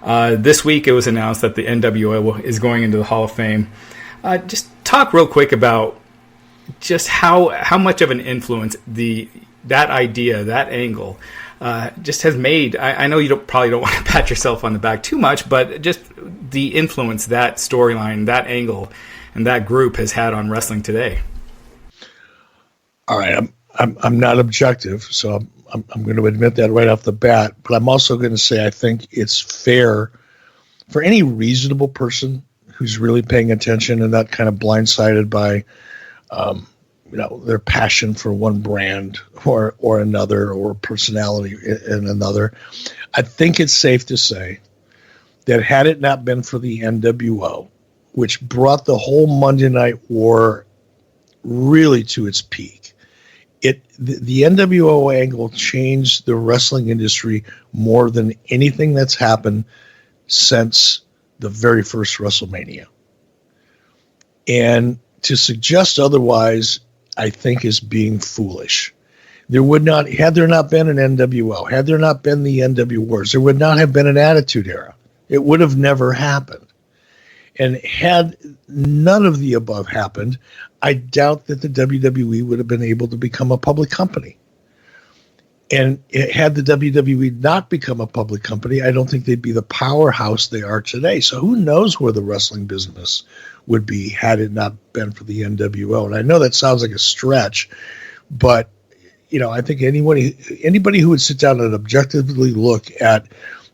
This week it was announced that the NWO is going into the Hall of Fame. Just talk real quick about just how much of an influence that idea, that angle, just has made. I know you probably don't want to pat yourself on the back too much, but just the influence that storyline, that angle, and that group has had on wrestling today. All right, I'm not objective, so I'm going to admit that right off the bat. But I'm also going to say I think it's fair for any reasonable person who's really paying attention and not kind of blindsided by, their passion for one brand or another, or personality in another. I think it's safe to say that had it not been for the NWO, which brought the whole Monday Night War really to its peak, the NWO angle changed the wrestling industry more than anything that's happened since the very first WrestleMania. And to suggest otherwise, I think, is being foolish. Had there not been an NWO, had there not been the NW Wars, there would not have been an Attitude Era. It would have never happened. And had none of the above happened, I doubt that the WWE would have been able to become a public company. And had the WWE not become a public company, I don't think they'd be the powerhouse they are today. So who knows where the wrestling business would be had it not been for the NWO. And I know that sounds like a stretch, but I think anybody who would sit down and objectively look at,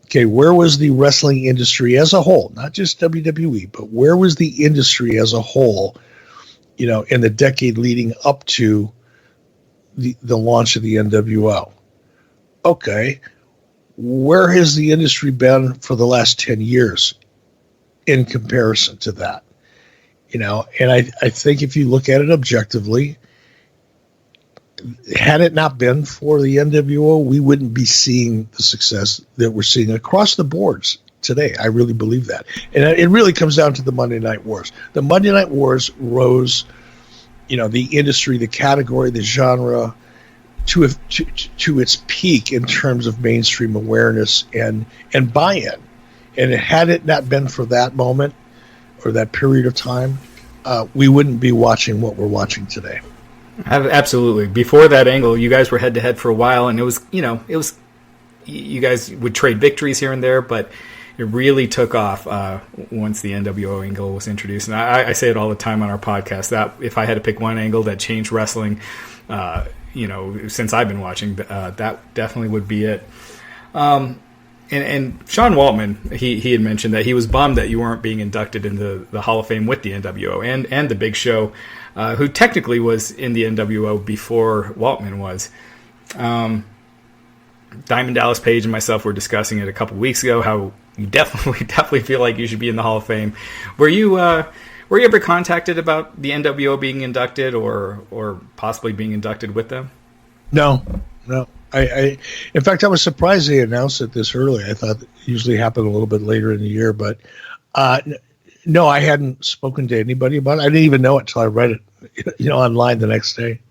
okay, where was the wrestling industry as a whole, not just WWE, but where was the industry as a whole, in the decade leading up to the launch of the NWO? Okay, where has the industry been for the last 10 years in comparison to that? And I think if you look at it objectively, had it not been for the NWO, we wouldn't be seeing the success that we're seeing across the boards today. I really believe that. And it really comes down to the Monday Night Wars. The Monday Night Wars rose, the industry, the category, the genre to its peak in terms of mainstream awareness and buy-in. And had it not been for that moment or that period of time, we wouldn't be watching what we're watching today. Absolutely. Before that angle, you guys were head to head for a while, and it was you guys would trade victories here and there, but it really took off once the NWO angle was introduced. And I say it all the time on our podcast that if I had to pick one angle that changed wrestling, since I've been watching, that definitely would be it. And Sean Waltman, he had mentioned that he was bummed that you weren't being inducted into the Hall of Fame with the NWO and the Big Show, who technically was in the NWO before Waltman was. Diamond Dallas Page and myself were discussing it a couple weeks ago, how you definitely feel like you should be in the Hall of Fame. Were you ever contacted about the NWO being inducted or possibly being inducted with them? No. In fact, I was surprised they announced it this early. I thought it usually happened a little bit later in the year, but no, I hadn't spoken to anybody about it. I didn't even know it until I read it, online the next day.